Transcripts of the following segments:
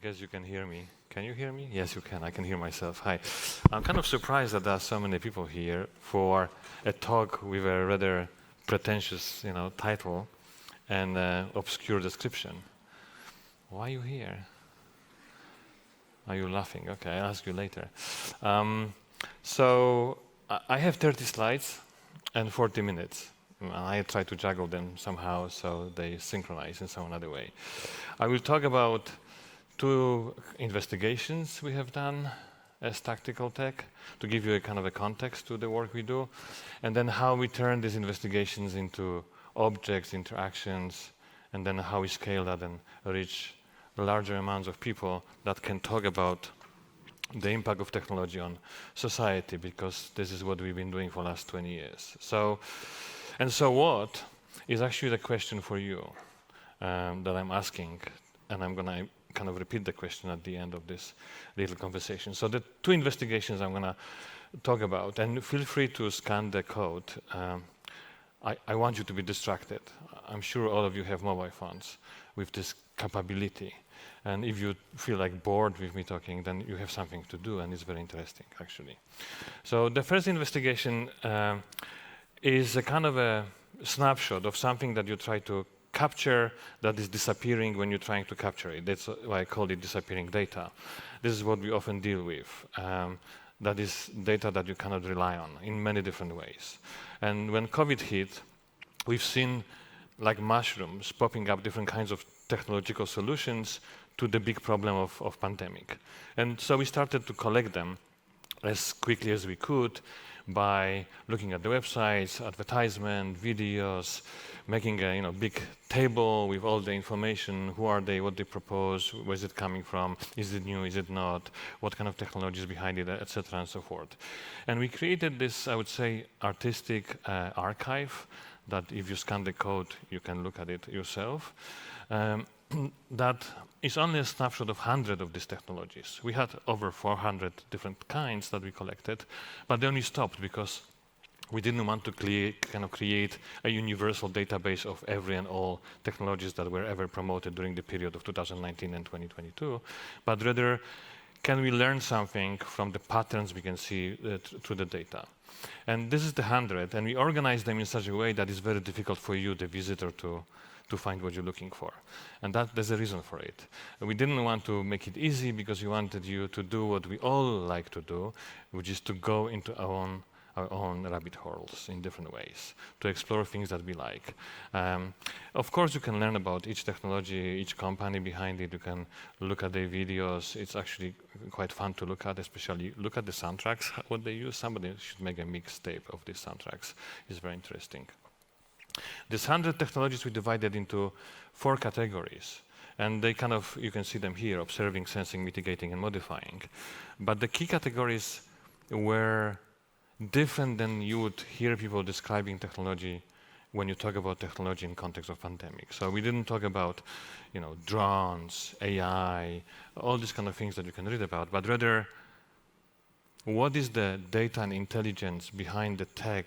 guess you can hear me. Can you hear me? Yes, you can. I can hear myself. Hi. I'm kind of surprised that there are so many people here for a talk with a rather pretentious, title and obscure description. Why are you here? Are you laughing? Okay, I'll ask you later. So I have 30 slides and 40 minutes. I try to juggle them somehow so they synchronize in some other way. I will talk about 2 investigations we have done as tactical tech to give you a kind of a context to the work we do, and then how we turn these investigations into objects, interactions, and then how we scale that and reach larger amounts of people that can talk about the impact of technology on society, because this is what we've been doing for the last 20 years. So what is actually the question for you that I'm asking, and I'm going to kind of repeat the question at the end of this little conversation. So the 2 investigations I'm going to talk about, and feel free to scan the code. I want you to be distracted. I'm sure all of you have mobile phones with this capability. And if you feel like bored with me talking, then you have something to do, and it's very interesting, actually. So the first investigation is a kind of a snapshot of something that you try to capture that is disappearing when you're trying to capture it. That's why I call it disappearing data. This is what we often deal with. That is data that you cannot rely on in many different ways. And when COVID hit, we've seen like mushrooms popping up different kinds of technological solutions to the big problem of pandemic. And so we started to collect them as quickly as we could by looking at the websites, advertisement, videos, making a big table with all the information, who are they, what they propose, where is it coming from, is it new, is it not, what kind of technology is behind it, etc. and so forth. And we created this, I would say, artistic archive that if you scan the code, you can look at it yourself. That is only a snapshot of 100 of these technologies. We had over 400 different kinds that we collected, but they only stopped because we didn't want to create a universal database of every and all technologies that were ever promoted during the period of 2019 and 2022, but rather, can we learn something from the patterns we can see through the data? And this is the 100, and we organize them in such a way that it's very difficult for you, the visitor, to find what you're looking for. And there's a reason for it. We didn't want to make it easy because we wanted you to do what we all like to do, which is to go into our own rabbit holes in different ways, to explore things that we like. Of course, you can learn about each technology, each company behind it. You can look at their videos. It's actually quite fun to look at, especially look at the soundtracks, what they use. Somebody should make a mixtape of these soundtracks. It's very interesting. These 100 technologies we divided into 4 categories. And they you can see them here, observing, sensing, mitigating, and modifying. But the key categories were different than you would hear people describing technology when you talk about technology in context of pandemic. So we didn't talk about, drones, AI, all these kind of things that you can read about, but rather, what is the data and intelligence behind the tech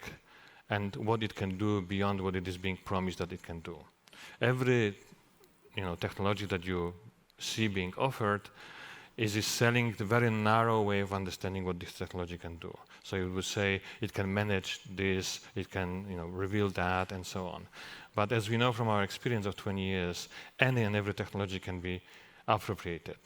and what it can do beyond what it is being promised that it can do. Every technology that you see being offered is selling the very narrow way of understanding what this technology can do. So you would say it can manage this, it can reveal that, and so on. But as we know from our experience of 20 years, any and every technology can be appropriated.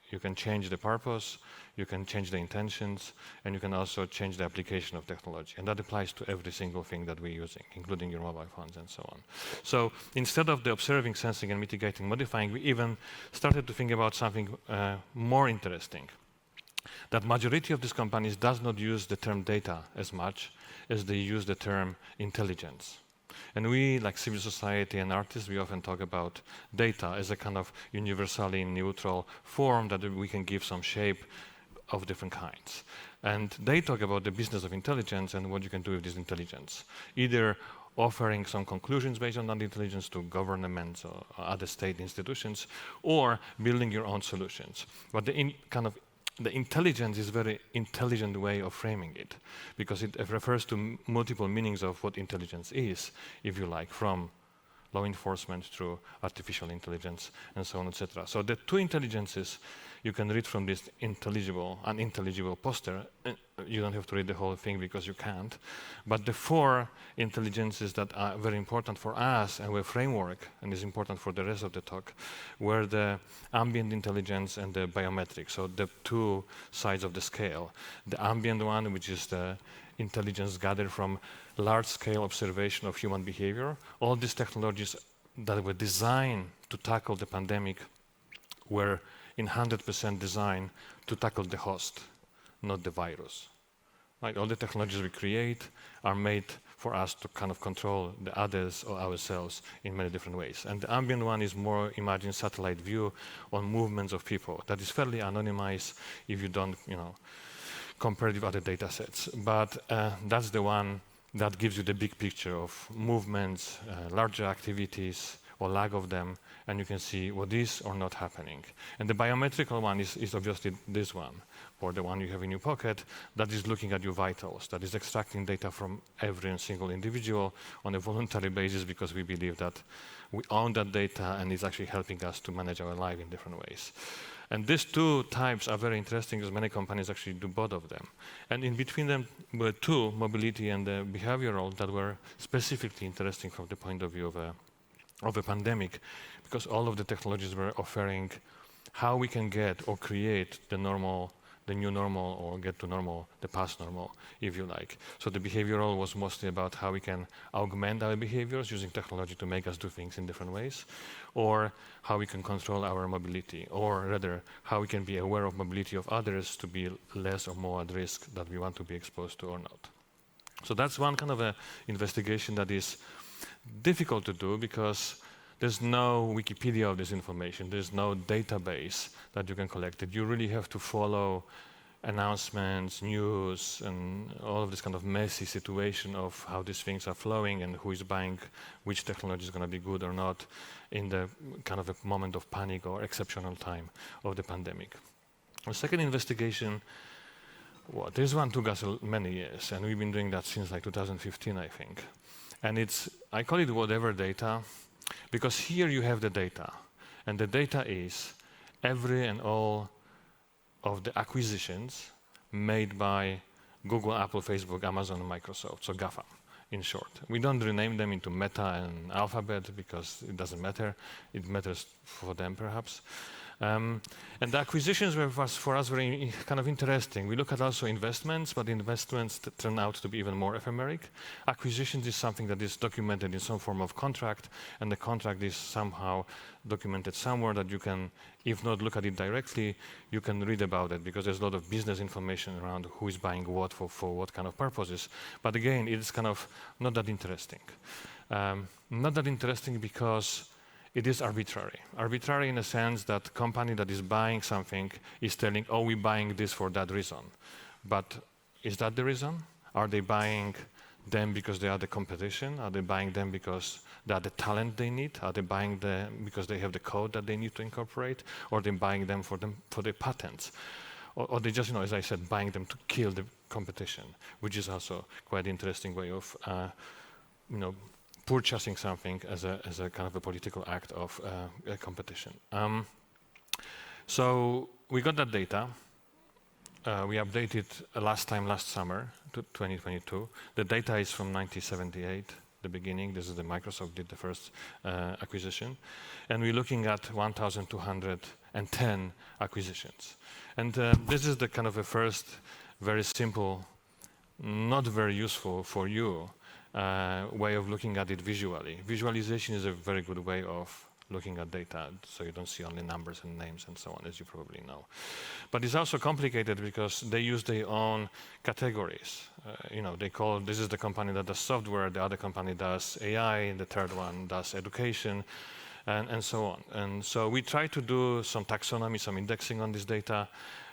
You can change the purpose, you can change the intentions, and you can also change the application of technology. And that applies to every single thing that we're using, including your mobile phones and so on. So instead of the observing, sensing, and mitigating, modifying, we even started to think about something more interesting. That majority of these companies does not use the term data as much as they use the term intelligence. And we, like civil society and artists, we often talk about data as a kind of universally neutral form that we can give some shape of different kinds. And they talk about the business of intelligence and what you can do with this intelligence, either offering some conclusions based on that intelligence to governments or other state institutions, or building your own solutions. But the intelligence is a very intelligent way of framing it, because it refers to multiple meanings of what intelligence is, if you like, from law enforcement through artificial intelligence, and so on, etc. So the two intelligences you can read from this unintelligible poster. You don't have to read the whole thing because you can't. But the four intelligences that are very important for us and were framework and is important for the rest of the talk were the ambient intelligence and the biometric. So the two sides of the scale. The ambient one, which is the intelligence gathered from large-scale observation of human behavior. All these technologies that were designed to tackle the pandemic were in 100% designed to tackle the host, not the virus. Right? All the technologies we create are made for us to kind of control the others or ourselves in many different ways. And the ambient one is more, imagine, satellite view on movements of people. That is fairly anonymized if you don't, compare it with other data sets. But that's the one that gives you the big picture of movements, larger activities, or lack of them, and you can see what is or not happening. And the biometrical one is obviously this one, or the one you have in your pocket, that is looking at your vitals, that is extracting data from every single individual on a voluntary basis because we believe that we own that data and it's actually helping us to manage our life in different ways. And these two types are very interesting because many companies actually do both of them. And in between them were two, mobility and the behavioral, that were specifically interesting from the point of view of a pandemic, because all of the technologies were offering how we can get or create the new normal, or get to normal, the past normal, if you like. So the behavioral was mostly about how we can augment our behaviors using technology to make us do things in different ways, or how we can control our mobility, or rather, how we can be aware of mobility of others to be less or more at risk that we want to be exposed to or not. So that's one kind of a investigation that is difficult to do because there's no Wikipedia of this information. There's no database that you can collect it. You really have to follow announcements, news, and all of this kind of messy situation of how these things are flowing and who is buying which technology is going to be good or not in the kind of a moment of panic or exceptional time of the pandemic. The second investigation, this one took us many years, and we've been doing that since like 2015, I think. And I call it whatever data, because here you have the data, and the data is every and all of the acquisitions made by Google, Apple, Facebook, Amazon, and Microsoft, so GAFA, in short. We don't rename them into Meta and Alphabet because it doesn't matter. It matters for them, perhaps. And the acquisitions were for us very kind of interesting. We look at also investments, but investments turn out to be even more ephemeric. Acquisitions is something that is documented in some form of contract, and the contract is somehow documented somewhere that you can, if not look at it directly, you can read about it because there's a lot of business information around who is buying what for what kind of purposes. But again, it's kind of not that interesting. Not that interesting because it is arbitrary. Arbitrary in the sense that company that is buying something is telling, oh, we're buying this for that reason. But is that the reason? Are they buying them because they are the competition? Are they buying them because they are the talent they need? Are they buying them because they have the code that they need to incorporate? Or are they buying them for their patents? Or they just, as I said, buying them to kill the competition, which is also quite interesting way of, purchasing something as a kind of a political act of competition. So we got that data. We updated last summer to 2022. The data is from 1978, the beginning. This is the Microsoft did the first acquisition. And we're looking at 1,210 acquisitions. And this is the kind of a first very simple, not very useful for you, way of looking at it visually. Visualization is a very good way of looking at data, so you don't see only numbers and names and so on, as you probably know. But it's also complicated because they use their own categories. They call, this is the company that does software, the other company does AI, the third one does education, and so on. And so we try to do some taxonomy, some indexing on this data,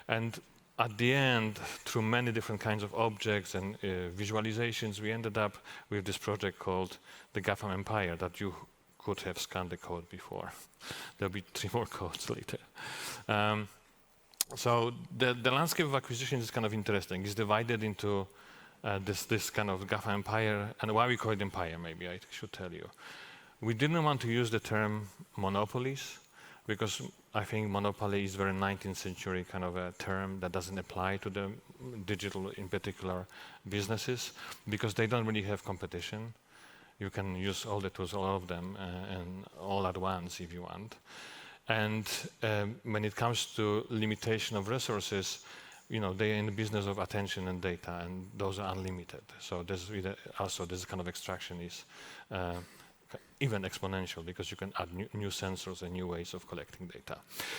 and at the end, through many different kinds of objects and visualizations, we ended up with this project called the GAFAM Empire that you could have scanned the code before. There'll be 3 more codes later. So the landscape of acquisition is kind of interesting. It's divided into this kind of GAFAM Empire, and why we call it Empire, maybe I should tell you. We didn't want to use the term monopolies, because I think monopoly is very 19th century kind of a term that doesn't apply to the digital, in particular, businesses, because they don't really have competition. You can use all the tools, all of them, and all at once if you want. And when it comes to limitation of resources, they're in the business of attention and data, and those are unlimited. So there's also this kind of extraction is even exponential, because you can add new sensors and new ways of collecting data.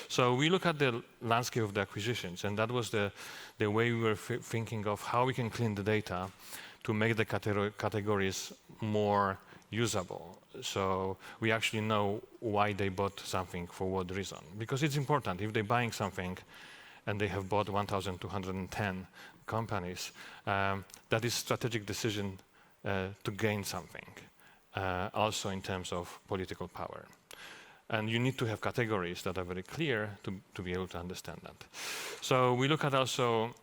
So we look at the landscape of the acquisitions, and that was the way we were thinking of how we can clean the data to make the categories more usable. So we actually know why they bought something, for what reason. Because it's important, if they're buying something and they have bought 1,210 companies, that is strategic decision to gain something, also in terms of political power. And you need to have categories that are very clear to be able to understand that. So we look at also,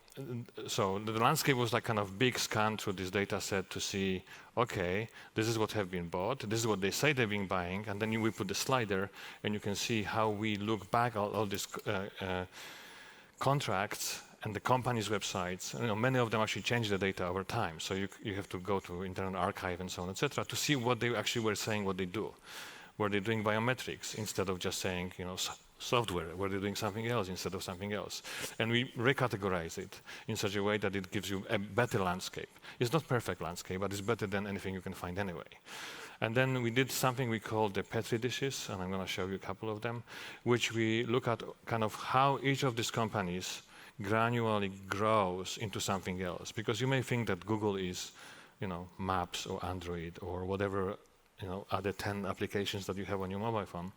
so the landscape was like kind of big scan through this data set to see, okay, this is what have been bought, this is what they say they've been buying, and then we put the slider, and you can see how we look back at all these contracts and the company's websites. Many of them actually change the data over time, so you have to go to Internet Archive and so on, etc., to see what they actually were saying, what they do. Were they doing biometrics instead of just saying, software? Were they doing something else instead of something else? And we recategorize it in such a way that it gives you a better landscape. It's not perfect landscape, but it's better than anything you can find anyway. And then we did something we called the Petri dishes, and I'm going to show you a couple of them, which we look at kind of how each of these companies gradually grows into something else. Because you may think that Google is, Maps or Android or whatever, other 10 applications that you have on your mobile phone.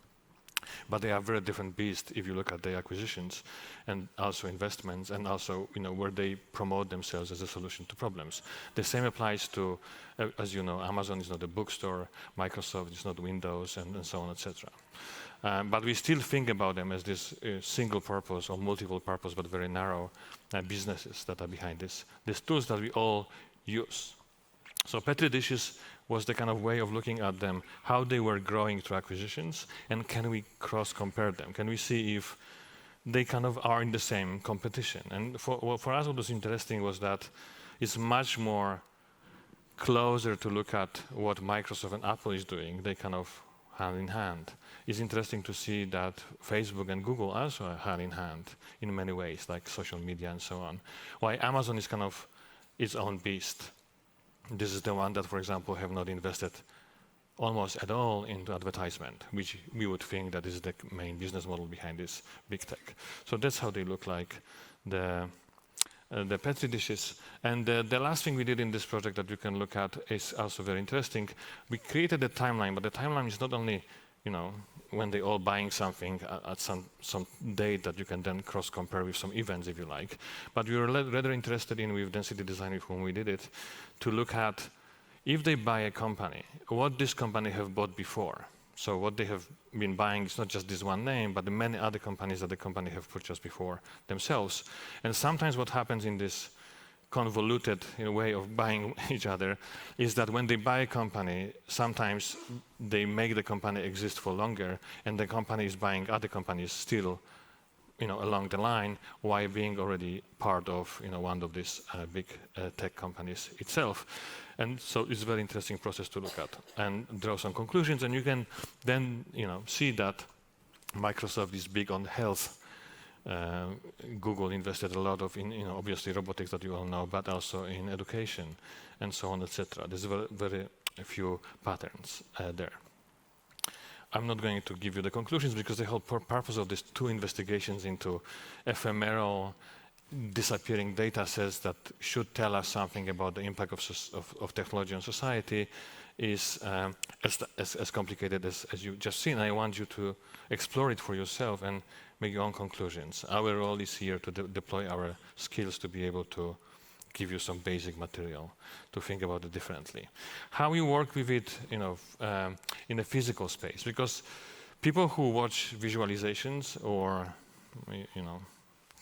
But they are very different beasts if you look at their acquisitions and also investments, and also where they promote themselves as a solution to problems. The same applies to, as you know, Amazon is not a bookstore, Microsoft is not Windows, and so on, etc. But we still think about them as this single purpose or multiple purpose, but very narrow businesses that are behind this. These tools that we all use. So Petri dishes was the kind of way of looking at them, how they were growing through acquisitions, and can we cross-compare them? Can we see if they kind of are in the same competition? And for us, what was interesting was that it's much more closer to look at what Microsoft and Apple is doing. They kind of hand in hand. It's interesting to see that Facebook and Google also are hand in hand in many ways, like social media and so on. While Amazon is kind of its own beast. This is the one that, for example, have not invested almost at all into advertisement, which we would think that is the main business model behind this big tech. So that's how they look like, the Petri dishes. And the last thing we did in this project that you can look at is also very interesting. We created a timeline, but the timeline is not only, when they're all buying something at some date that you can then cross-compare with some events, if you like. But we were rather interested in, with density design with whom we did it, to look at, if they buy a company, what this company have bought before. So what they have been buying is not just this one name, but the many other companies that the company have purchased before themselves. And sometimes what happens in this convoluted way of buying each other is that when they buy a company, sometimes they make the company exist for longer, and the company is buying other companies still along the line, while being already part of one of these big tech companies itself. And so it's a very interesting process to look at and draw some conclusions. And you can then see that Microsoft is big on health. Google invested a lot in obviously robotics that you all know, but also in education and so on, etc. There's very few patterns there. I'm not going to give you the conclusions, because the whole purpose of these two investigations into ephemeral, disappearing data sets that should tell us something about the impact of technology on society is as complicated as you've just seen. I want you to explore it for yourself and make your own conclusions. Our role is here to deploy our skills to be able to give you some basic material to think about it differently. How we work with it, in a physical space, because people who watch visualizations or,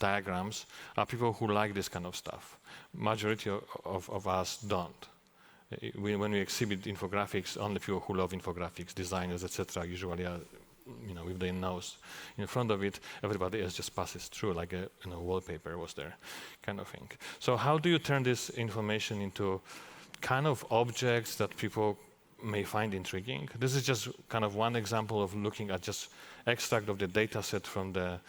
diagrams are people who like this kind of stuff. Majority of us don't. When we exhibit infographics, only people who love infographics, designers, etc., usually are, with their nose in front of it. Everybody else just passes through, like a wallpaper was there, kind of thing. So how do you turn this information into kind of objects that people may find intriguing? This is just kind of one example of looking at just extract of the data set from the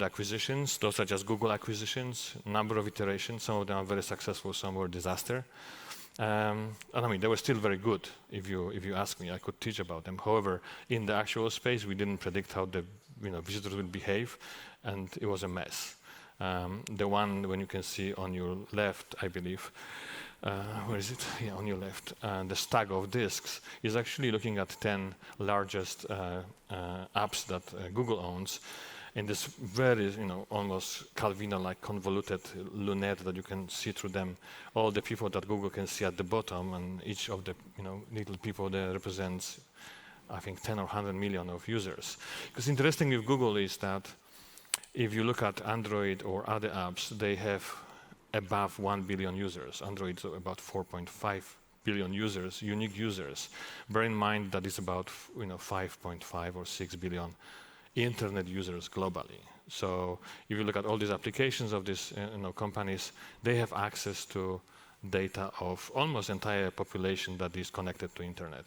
acquisitions. Those are just Google acquisitions, number of iterations. Some of them are very successful, some were disaster. And I mean, they were still very good. If you ask me, I could teach about them. However, in the actual space, we didn't predict how the visitors would behave, and it was a mess. The one when you can see on your left, I believe, where is it? Yeah, on your left. The stack of disks is actually looking at 10 largest apps that Google owns. In this very, almost Calvino-like convoluted lunette that you can see through them, all the people that Google can see at the bottom, and each of the, little people there represents, I think, 10 or 100 million of users. Because interesting with Google is that if you look at Android or other apps, they have above 1 billion users. Android is about 4.5 billion users, unique users. Bear in mind that it's about, 5.5 or 6 billion internet users globally. So if you look at all these applications of these companies, they have access to data of almost entire population that is connected to internet,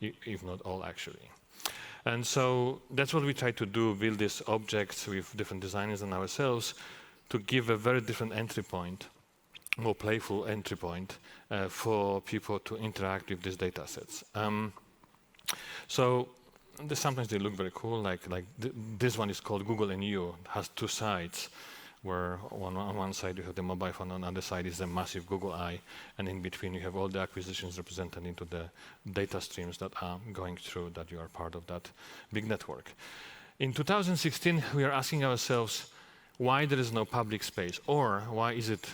if not all actually. And so that's what we try to do, build these objects with different designers and ourselves to give a very different entry point, more playful entry point for people to interact with these data sets. Sometimes they look very cool, like this one is called Google and You. It has two sides, where on one side you have the mobile phone, on the other side is a massive Google Eye, and in between you have all the acquisitions represented into the data streams that are going through, that you are part of that big network. In 2016, we are asking ourselves why there is no public space, or why is it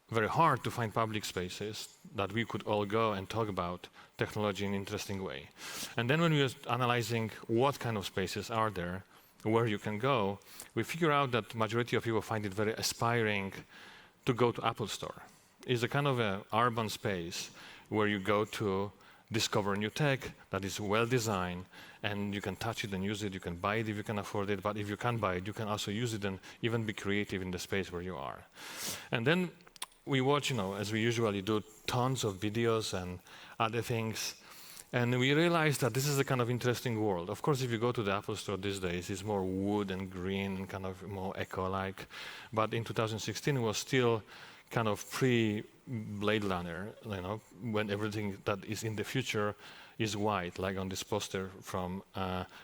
very hard to find public spaces that we could all go and talk about technology in an interesting way. And then when we were analyzing what kind of spaces are there, where you can go, we figure out that majority of people find it very aspiring to go to Apple Store. It's a kind of an urban space where you go to discover new tech that is well designed, and you can touch it and use it, you can buy it if you can afford it, but if you can't buy it, you can also use it and even be creative in the space where you are. And then we watch, as we usually do, tons of videos and other things, and we realized that this is a kind of interesting world. Of course, if you go to the Apple Store these days, it's more wood and green and kind of more eco-like, but in 2016 it was still kind of pre-Blade Runner, when everything that is in the future is white, like on this poster from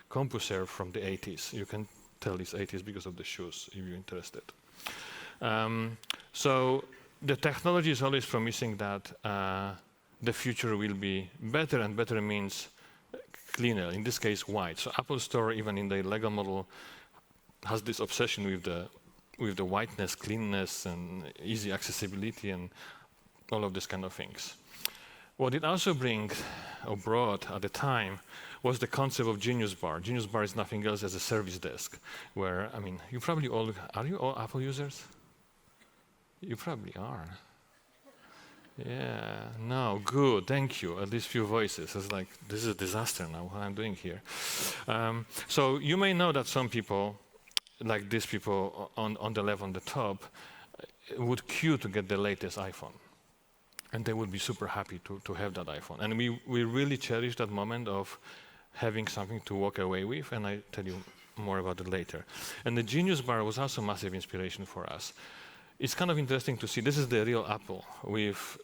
CompuServe from the 80s. You can tell it's 80s because of the shoes, if you're interested. So the technology is always promising that the future will be better, and better means cleaner, in this case white. So Apple Store, even in the Lego model, has this obsession with the whiteness, cleanness, and easy accessibility, and all of these kind of things. What it also brought at the time was the concept of Genius Bar. Genius Bar is nothing else as a service desk, where, you probably all, are you all Apple users? You probably are. Yeah, no, good, thank you. At least few voices. It's like, this is a disaster now, what I'm doing here. So you may know that some people, like these people on the left on the top, would queue to get the latest iPhone. And they would be super happy to have that iPhone. And we really cherish that moment of having something to walk away with, and I tell you more about it later. And the Genius Bar was also a massive inspiration for us. It's kind of interesting to see, this is the real Apple with,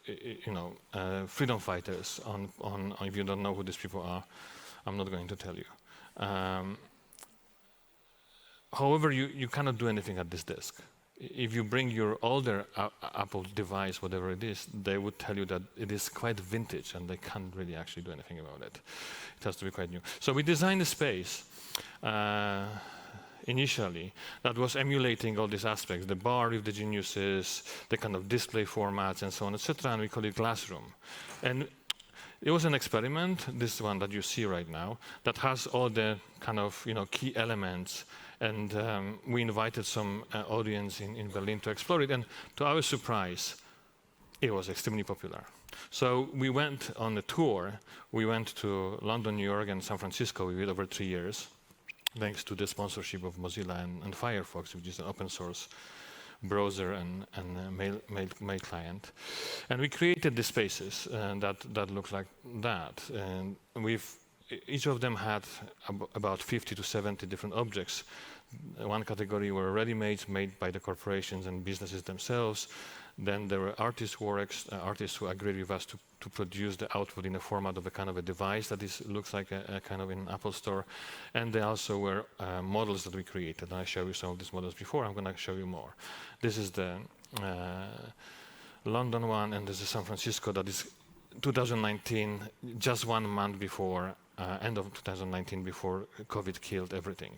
freedom fighters on, if you don't know who these people are, I'm not going to tell you. However, you cannot do anything at this desk. If you bring your older Apple device, whatever it is, they would tell you that it is quite vintage and they can't really actually do anything about it. It has to be quite new. So we designed a space initially that was emulating all these aspects, the bar with the geniuses, the kind of display formats and so on, etc., and we call it Glassroom. And it was an experiment, this one that you see right now, that has all the kind of key elements, and we invited some audience in Berlin to explore it, and to our surprise, it was extremely popular. So we went on a tour. We went to London, New York, and San Francisco. We did over 3 years, thanks to the sponsorship of Mozilla and Firefox, which is an open source browser and mail client. And we created the spaces that look like that. And each of them had about 50 to 70 different objects. One category were ready-made, made by the corporations and businesses themselves. Then there were artist works, artists who agreed with us to produce the output in the format of a kind of a device that looks like a kind of an Apple store. And there also were models that we created. And I showed you some of these models before. I'm going to show you more. This is the London one, and this is San Francisco. That is 2019, just 1 month before, end of 2019, before COVID killed everything.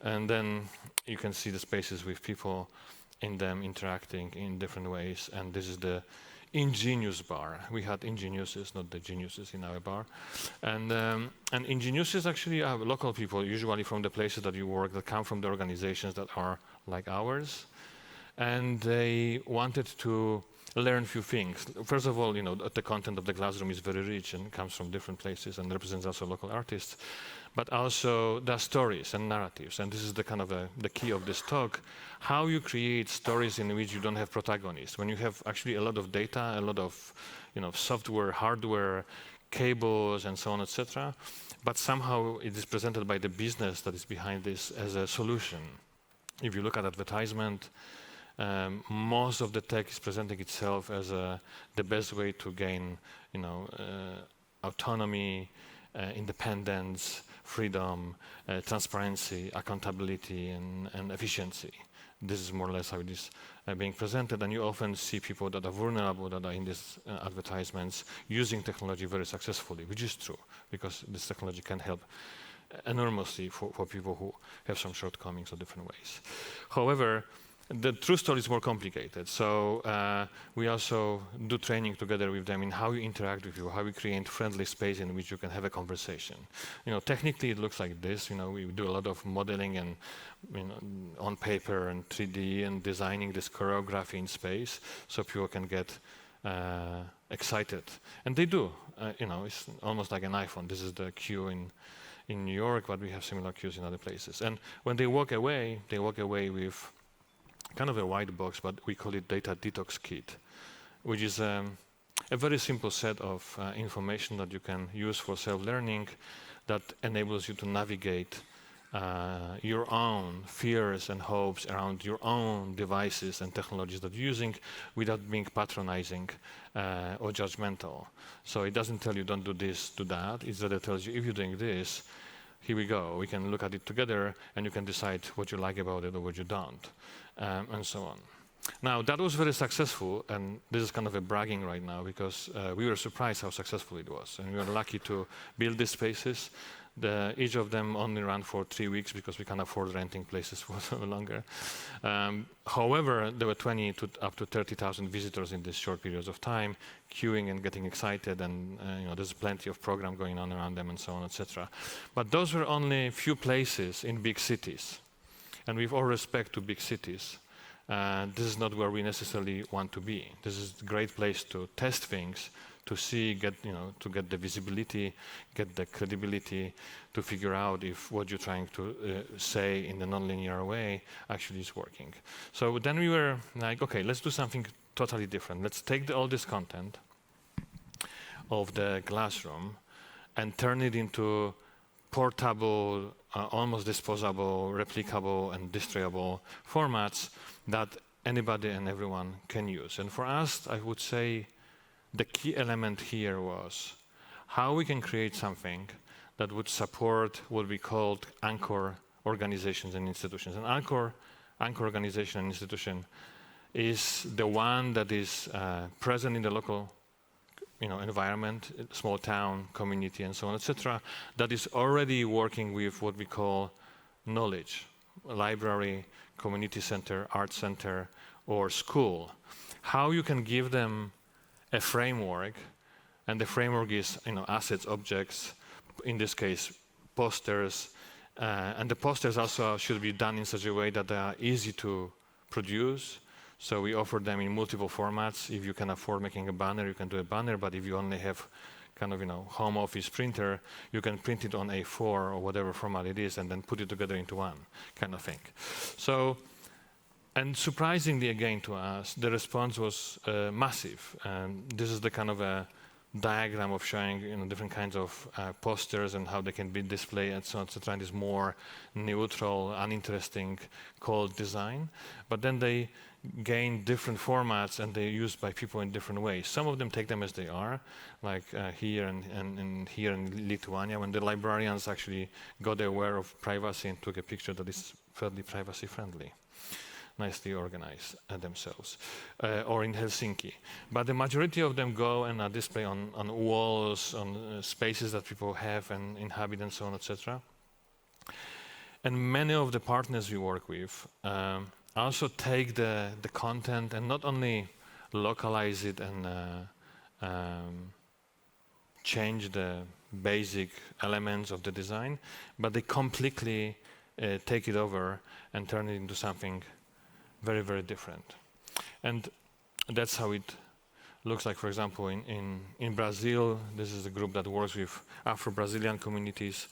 And then you can see the spaces with people in them interacting in different ways. And this is the ingenious bar. We had ingeniuses, not the geniuses in our bar. And ingeniuses actually are local people, usually from the places that you work, that come from the organizations that are like ours. And they wanted to learn a few things. First of all, the content of the classroom is very rich and comes from different places and represents also local artists. But also the stories and narratives. And this is the kind of the key of this talk, how you create stories in which you don't have protagonists. When you have actually a lot of data, a lot of software, hardware, cables, and so on, etc. But somehow it is presented by the business that is behind this as a solution. If you look at advertisement, most of the tech is presenting itself as the best way to gain, autonomy, independence, freedom, transparency, accountability, and efficiency. This is more or less how it is being presented. And you often see people that are vulnerable, that are in these advertisements, using technology very successfully, which is true, because this technology can help enormously for people who have some shortcomings or different ways. However, the true story is more complicated. So we also do training together with them in how you interact with you, how you create friendly space in which you can have a conversation. Technically it looks like this. We do a lot of modeling and on paper and 3D and designing this choreography in space so people can get excited. And they do. It's almost like an iPhone. This is the queue in New York, but we have similar queues in other places. And when they walk away with kind of a white box, but we call it data detox kit, which is a very simple set of information that you can use for self-learning that enables you to navigate your own fears and hopes around your own devices and technologies that you're using without being patronizing or judgmental. So it doesn't tell you don't do this, do that. It rather tells you if you're doing this, here we go. We can look at it together and you can decide what you like about it or what you don't, and so on. Now, that was very successful, and this is kind of a bragging right now because we were surprised how successful it was. And we were lucky to build these spaces. Each of them only ran for 3 weeks because we can't afford renting places for so longer. However, there were 20 to up to 30,000 visitors in this short periods of time, queuing and getting excited, and there's plenty of program going on around them and so on, etc. But those were only a few places in big cities. And with all respect to big cities, this is not where we necessarily want to be. This is a great place to test things, to see, to get the visibility, get the credibility, to figure out if what you're trying to say in a nonlinear way actually is working. So then we were like, okay, let's do something totally different. Let's take all this content of the classroom and turn it into portable, almost disposable, replicable, and destroyable formats that anybody and everyone can use. And for us, I would say the key element here was how we can create something that would support what we called anchor organizations and institutions. An anchor organization and institution is the one that is present in the local environment, small town, community, and so on, etc., that is already working with what we call knowledge, library, community center, art center, or school. How you can give them a framework, and the framework is assets, objects, in this case posters, and the posters also should be done in such a way that they are easy to produce, So we offer them in multiple formats. If you can afford making a banner, you can do a banner, but if you only have kind of, home office printer, you can print it on A4 or whatever format it is and then put it together into one kind of thing. So, and surprisingly again to us, the response was massive. This is the kind of a diagram of showing different kinds of posters and how they can be displayed and so on, etc. And this more neutral, uninteresting, cold design. But then they gain different formats and they're used by people in different ways. Some of them take them as they are, like here and here in Lithuania, when the librarians actually got aware of privacy and took a picture that is fairly privacy friendly. Nicely organized themselves, or in Helsinki. But the majority of them go and are displayed on walls, on spaces that people have and inhabit and so on, etc. And many of the partners we work with also take the content and not only localize it and change the basic elements of the design, but they completely take it over and turn it into something very, very different. And that's how it looks like, for example, in Brazil. This is a group that works with Afro-Brazilian communities,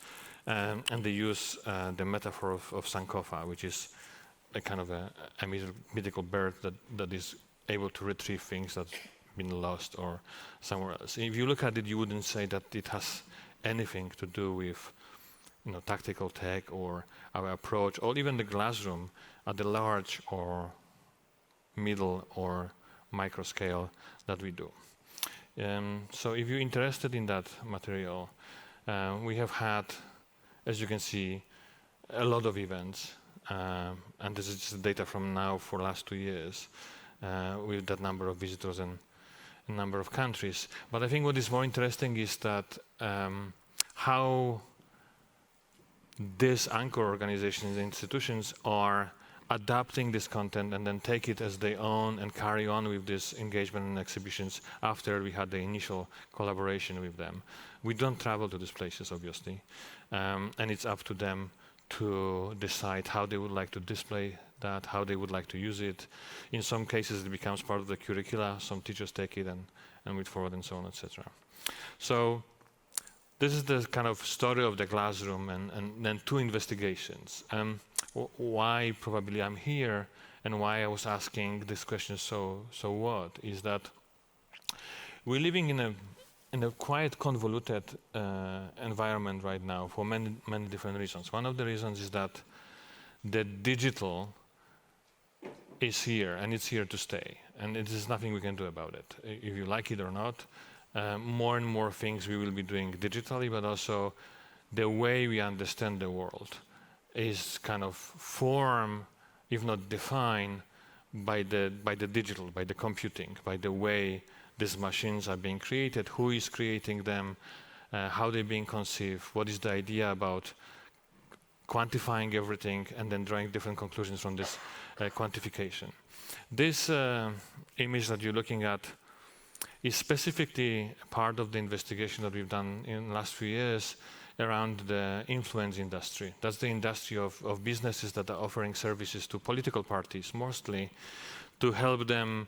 and they use the metaphor of Sankofa, which is a kind of a mythical bird that is able to retrieve things that have been lost or somewhere else. If you look at it, you wouldn't say that it has anything to do with tactical tech or our approach, or even the glassroom at the large or middle or micro scale that we do. So if you're interested in that material, we have had, as you can see, a lot of events, and this is just data from now for the last 2 years, with that number of visitors and a number of countries. But I think what is more interesting is that how these anchor organizations and institutions are adapting this content and then take it as their own and carry on with this engagement and exhibitions after we had the initial collaboration with them. We don't travel to these places, obviously, and it's up to them to decide how they would like to display that, how they would like to use it. In some cases, it becomes part of the curricula. Some teachers take it and move forward and so on, etc. So this is the kind of story of the classroom, and then 2 investigations. Why probably I'm here and why I was asking this question, so what, is that we're living in a quite convoluted environment right now for many different reasons. One of the reasons is that the digital is here, and it's here to stay, and there's nothing we can do about it. If you like it or not, more and more things we will be doing digitally, but also the way we understand the world is kind of formed, if not defined, by the digital, by the computing, by the way these machines are being created, who is creating them, how they're being conceived, what is the idea about quantifying everything, and then drawing different conclusions from this quantification. This image that you're looking at is specifically part of the investigation that we've done in the last few years around the influence industry. That's the industry of businesses that are offering services to political parties, mostly to help them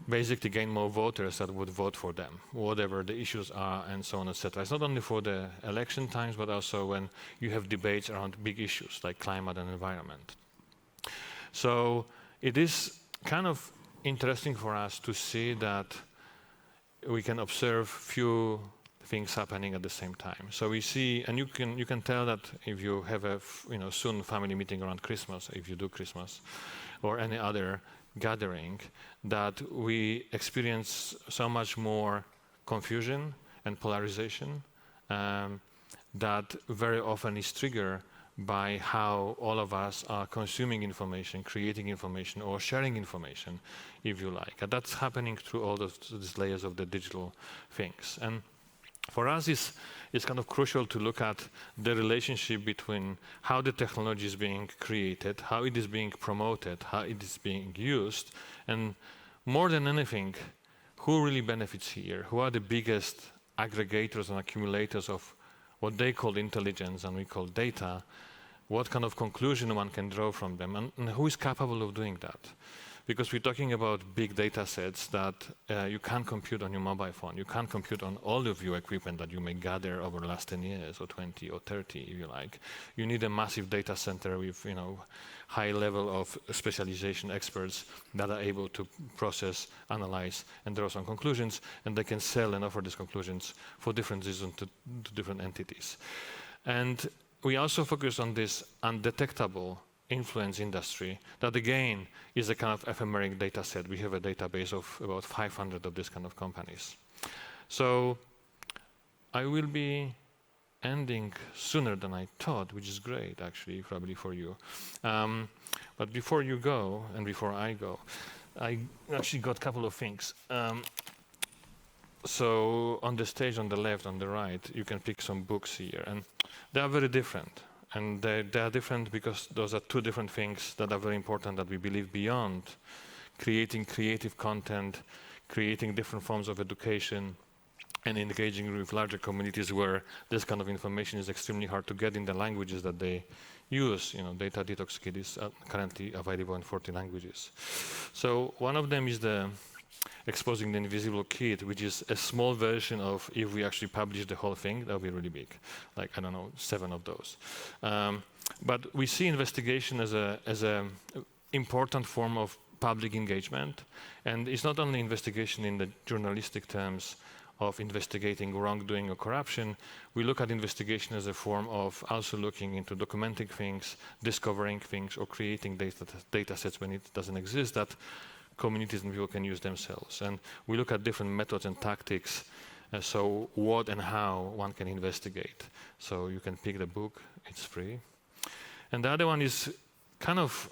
basically gain more voters that would vote for them, whatever the issues are, and so on, etc. It's not only for the election times, but also when you have debates around big issues like climate and environment. So it is kind of interesting for us to see that we can observe few things happening at the same time. So we see, and you can tell that if you have a soon family meeting around Christmas, if you do Christmas, or any other gathering, that we experience so much more confusion and polarization that very often is triggered by how all of us are consuming information, creating information, or sharing information, if you like. And that's happening through all these layers of the digital things. And for us, it's kind of crucial to look at the relationship between how the technology is being created, how it is being promoted, how it is being used, and more than anything, who really benefits here? Who are the biggest aggregators and accumulators of what they call intelligence and we call data? What kind of conclusion one can draw from them, and who is capable of doing that? because we're talking about big data sets that you can't compute on your mobile phone. You can't compute on all of your equipment that you may gather over the last 10 years or 20 or 30, if you like. You need a massive data center with high level of specialization experts that are able to process, analyze, and draw some conclusions, and they can sell and offer these conclusions for different reasons to different entities. And we also focus on this undetectable influence industry that, again, is a kind of ephemeric data set. We have a database of about 500 of these kind of companies. So I will be ending sooner than I thought, which is great, actually, probably for you. But before you go, and before I go, I actually got a couple of things. So on the stage on the left, on the right, you can pick some books here, and they are very different. And they are different because those are two different things that are very important that we believe beyond creating creative content, creating different forms of education, and engaging with larger communities where this kind of information is extremely hard to get in the languages that they use. Data Detox Kit is currently available in 40 languages. So one of them is the Exposing the Invisible Kit, which is a small version of, if we actually publish the whole thing, that would be really big, like, I don't know, 7 of those. But we see investigation as a important form of public engagement, and it's not only investigation in the journalistic terms of investigating wrongdoing or corruption. We look at investigation as a form of also looking into documenting things, discovering things, or creating data sets when it doesn't exist that communities and people can use themselves. And we look at different methods and tactics, so what and how one can investigate. So you can pick the book, it's free. And the other one is kind of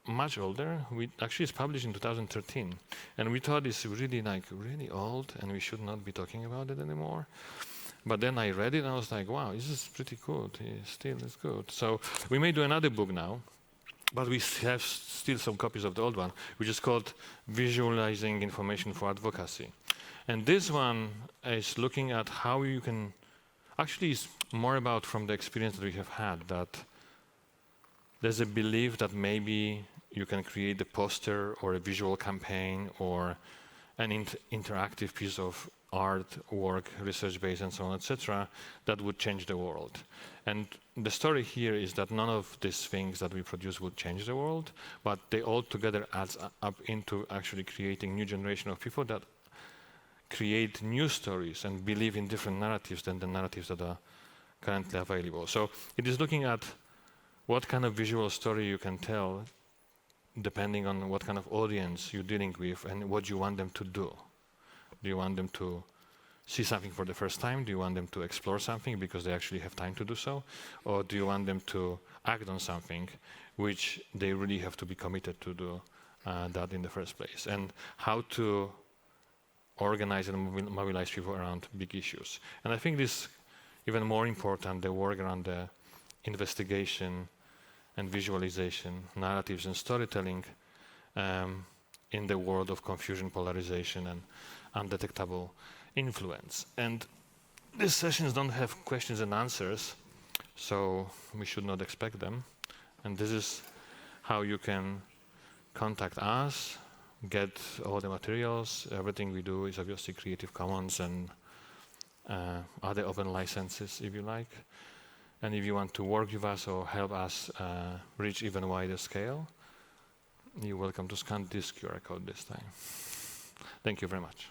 much older. Actually, it's published in 2013. And we thought it's really old, and we should not be talking about it anymore. But then I read it, and I was like, wow, this is pretty good. It still is good. So we may do another book now, but we have still some copies of the old one, which is called Visualizing Information for Advocacy. And this one is looking at how you can, actually it's more about from the experience that we have had, that there's a belief that maybe you can create a poster or a visual campaign or an interactive piece of art, work, research-based, and so on, etc., that would change the world. And the story here is that none of these things that we produce would change the world, but they all together adds up into actually creating new generation of people that create new stories and believe in different narratives than the narratives that are currently available. So it is looking at what kind of visual story you can tell depending on what kind of audience you're dealing with and what you want them to do. Do you want them to see something for the first time? Do you want them to explore something because they actually have time to do so? Or do you want them to act on something which they really have to be committed to do that in the first place? And how to organize and mobilize people around big issues. And I think this even more important, the work around the investigation and visualization, narratives and storytelling in the world of confusion, polarization, and undetectable influence. And these sessions don't have questions and answers, so we should not expect them. And this is how you can contact us, get all the materials. Everything we do is obviously Creative Commons and other open licenses, if you like. And if you want to work with us or help us reach even wider scale, you're welcome to scan this QR code this time. Thank you very much.